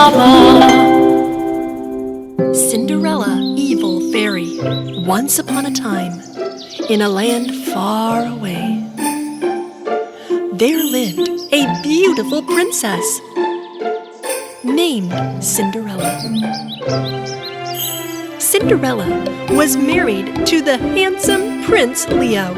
Adisebaba. Cinderella, evil fairy. Once upon a time, in a land far away, there lived a beautiful princess named Cinderella. Cinderella was married to the handsome Prince Leo.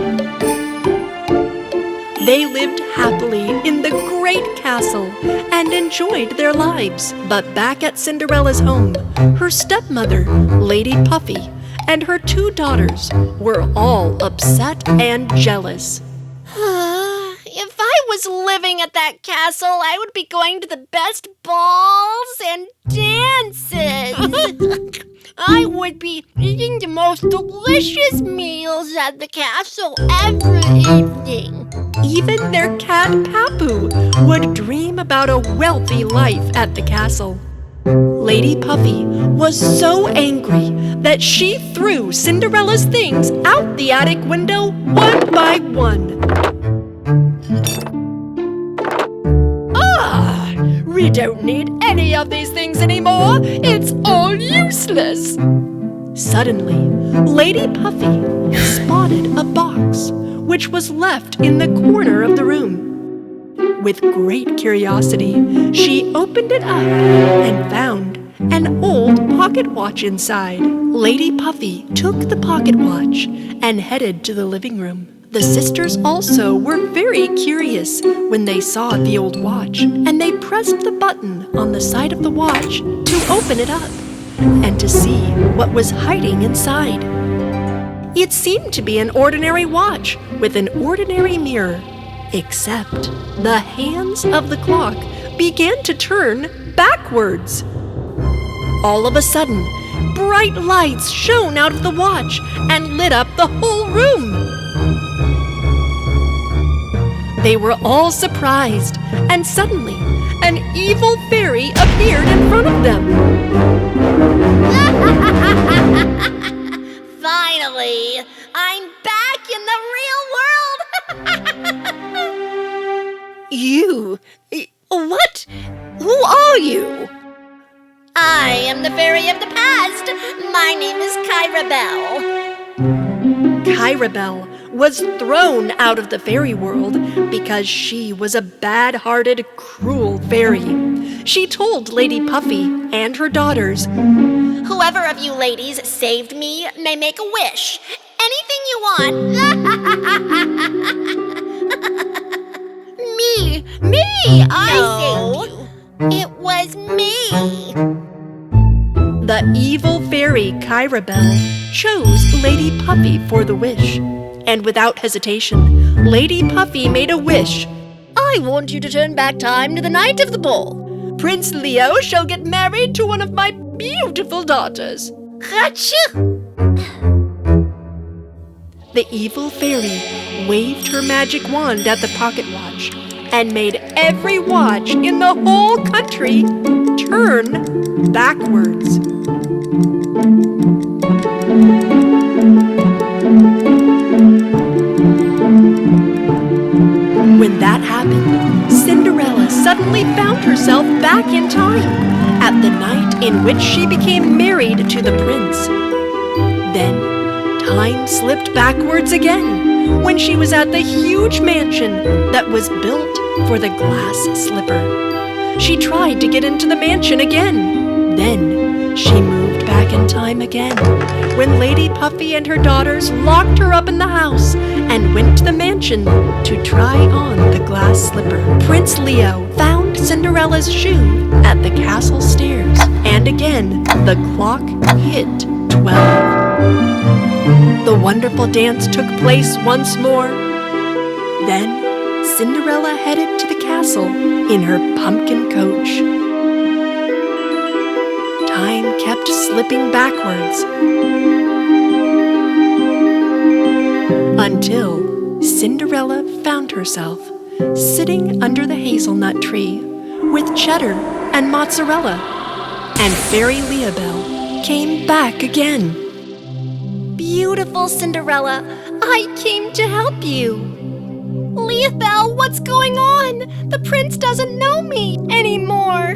They lived happily in the great castle and enjoyed their lives. But back at Cinderella's home, her stepmother, Lady Puffy, and her 2 daughters were all upset and jealous. If I was living at that castle, I would be going to the best balls and dances. I would be eating the most delicious meals at the castle every evening. Even their cat Papu would dream about a wealthy life at the castle. Lady Puffy was so angry that she threw Cinderella's things out the attic window one by one. We don't need any of these things anymore. It's all useless. Suddenly, Lady Puffy spotted a box which was left in the corner of the room. With great curiosity, she opened it up and found an old pocket watch inside. Lady Puffy took the pocket watch and headed to the living room. The sisters also were very curious when they saw the old watch, and they pressed the button on the side of the watch to open it up and to see what was hiding inside. It seemed to be an ordinary watch with an ordinary mirror, except the hands of the clock began to turn backwards. All of a sudden, bright lights shone out of the watch and lit up the whole room. They were all surprised, and suddenly an evil fairy appeared in front of them. Finally, I'm back in the real world. You? What? Who are you? I am the fairy of the past. My name is Belle. Belle was thrown out of the fairy world because she was a bad-hearted, cruel fairy. She told Lady Puffy and her daughters, "Whoever of you ladies saved me may make a wish. Anything you want." Me, I saved you. It was me. The evil fairy Belle chose Lady Puffy for the wish. And without hesitation, Lady Puffy made a wish. "I want you to turn back time to the night of the ball. Prince Leo shall get married to one of my beautiful daughters." Achoo! The evil fairy waved her magic wand at the pocket watch and made every watch in the whole country turn backwards. When that happened, Cinderella suddenly found herself back in time at the night in which she became married to the prince. Then, time slipped backwards again when she was at the huge mansion that was built for the glass slipper. She tried to get into the mansion again. Then, she moved back in time again when Lady Puffy and her daughters locked her up in the house and went to the mansion to try on the glass slipper. Prince Leo found Cinderella's shoe at the castle stairs, and again the clock hit 12. The wonderful dance took place once more. Then Cinderella headed to the castle in her pumpkin coach. Time kept slipping backwards until Cinderella found herself sitting under the hazelnut tree with cheddar and mozzarella, and Fairy Leobelle came back again. "Beautiful Cinderella, I came to help you." "Leobelle, what's going on? The prince doesn't know me anymore."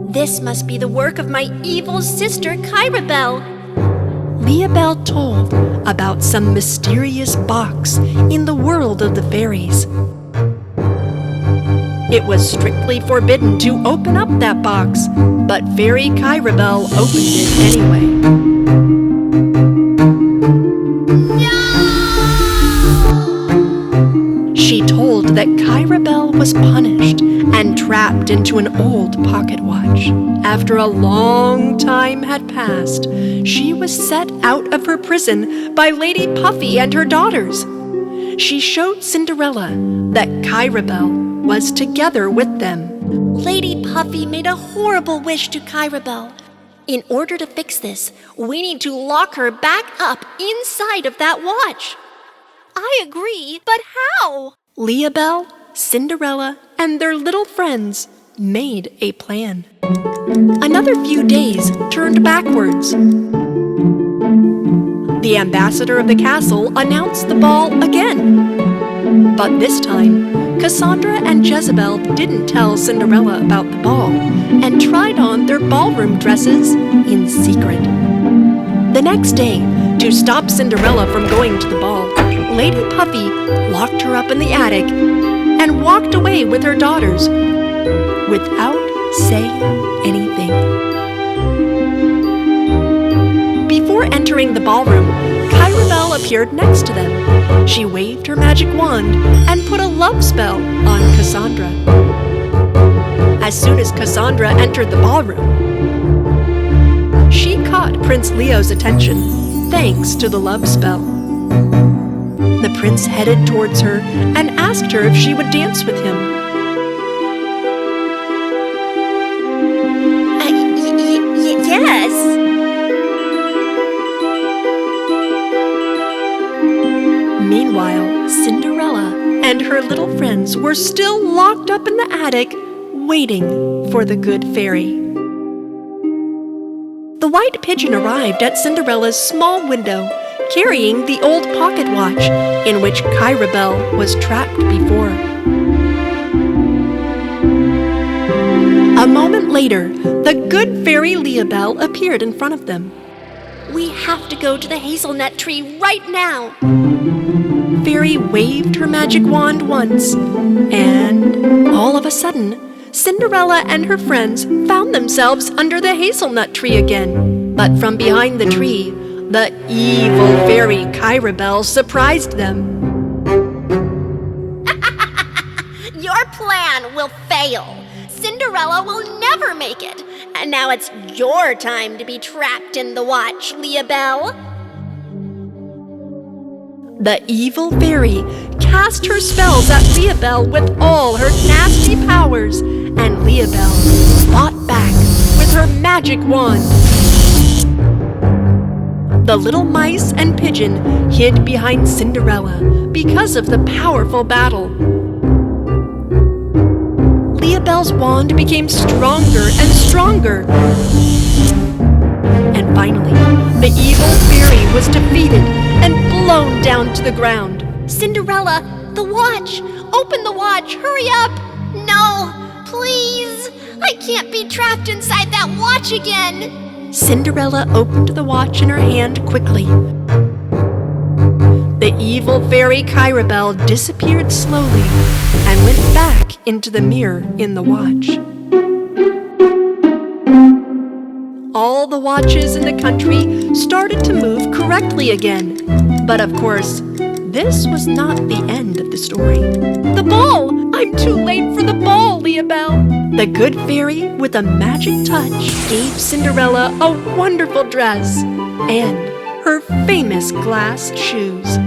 This must be the work of my evil sister, Kyrabel. Leobel told about some mysterious box in the world of the fairies. It was strictly forbidden to open up that box, but Fairy Kyrabel opened it anyway. She told that Kyrabel was punished and trapped into an old pocket watch. After a long time had passed, she was set out of her prison by Lady Puffy and her daughters. She showed Cinderella that Kyrabel was together with them. Lady Puffy made a horrible wish to Kyrabel. In order to fix this, we need to lock her back up inside of that watch. I agree, but how? Leobel, Cinderella, and their little friends made a plan. Another few days turned backwards. The ambassador of the castle announced the ball again. But this time, Cassandra and Jezebel didn't tell Cinderella about the ball and tried on their ballroom dresses in secret. The next day, to stop Cinderella from going to the ball, Lady Puffy locked her up in the attic and walked away with her daughters without saying anything. Before entering the ballroom, Kyrabel appeared next to them. She waved her magic wand and put a love spell on Cassandra. As soon as Cassandra entered the ballroom, she caught Prince Leo's attention thanks to the love spell. The prince headed towards her and asked her if she would dance with him. Yes. Meanwhile, Cinderella and her little friends were still locked up in the attic, waiting for the good fairy. The white pigeon arrived at Cinderella's small window, carrying the old pocket watch in which Kyrabel was trapped before. A moment later, the good fairy Leobel appeared in front of them. We have to go to the hazelnut tree right now. Fairy waved her magic wand once, and all of a sudden, Cinderella and her friends found themselves under the hazelnut tree again. But from behind the tree, the evil fairy Kyrabel surprised them. Your plan will fail. Cinderella will never make it. And now it's your time to be trapped in the watch, Leobel. The evil fairy cast her spells at Leobel with all her nasty powers, and Leobel fought back with her magic wand. The little mice and pigeon hid behind Cinderella because of the powerful battle. Leobel's wand became stronger and stronger. And finally, the evil fairy was defeated and blown down to the ground. Cinderella, the watch! Open the watch! Hurry up! No! Please! I can't be trapped inside that watch again! Cinderella opened the watch in her hand quickly. The evil fairy Kyrabel disappeared slowly and went back into the mirror in the watch. All the watches in the country started to move correctly again. But of course, this was not the end of the story. The ball! I'm too late for the ball, Leobel! The good fairy, with a magic touch, gave Cinderella a wonderful dress and her famous glass shoes.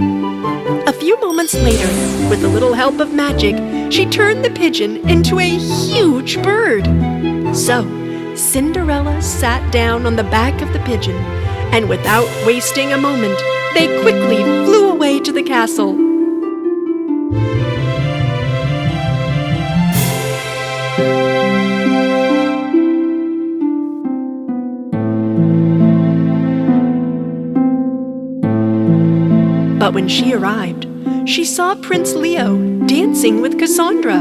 A few moments later, with a little help of magic, she turned the pigeon into a huge bird. So, Cinderella sat down on the back of the pigeon, and without wasting a moment, they quickly flew away to the castle. But when she arrived, she saw Prince Leo dancing with Cassandra.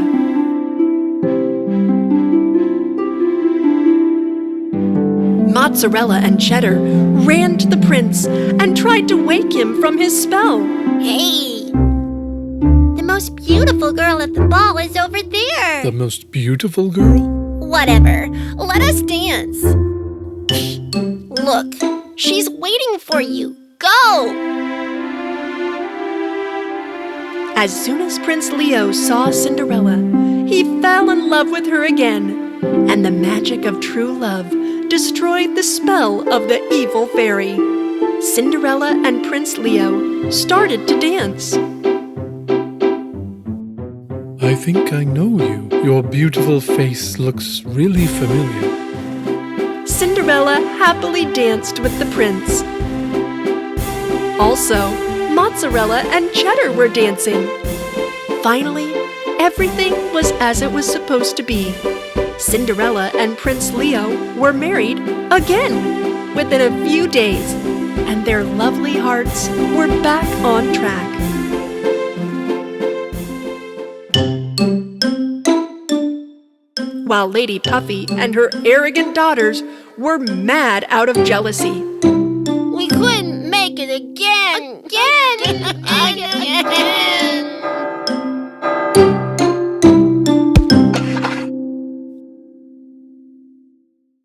Mozzarella and Cheddar ran to the prince and tried to wake him from his spell. Hey! The most beautiful girl at the ball is over there. The most beautiful girl? Whatever. Let us dance. Look, she's waiting for you. Go! As soon as Prince Leo saw Cinderella, he fell in love with her again, and the magic of true love destroyed the spell of the evil fairy. Cinderella and Prince Leo started to dance. I think I know you. Your beautiful face looks really familiar. Cinderella happily danced with the prince. Also, Mozzarella and Cheddar were dancing. Finally, everything was as it was supposed to be. Cinderella and Prince Leo were married again within a few days, and their lovely hearts were back on track. While Lady Puffy and her arrogant daughters were mad out of jealousy. We couldn't make it again.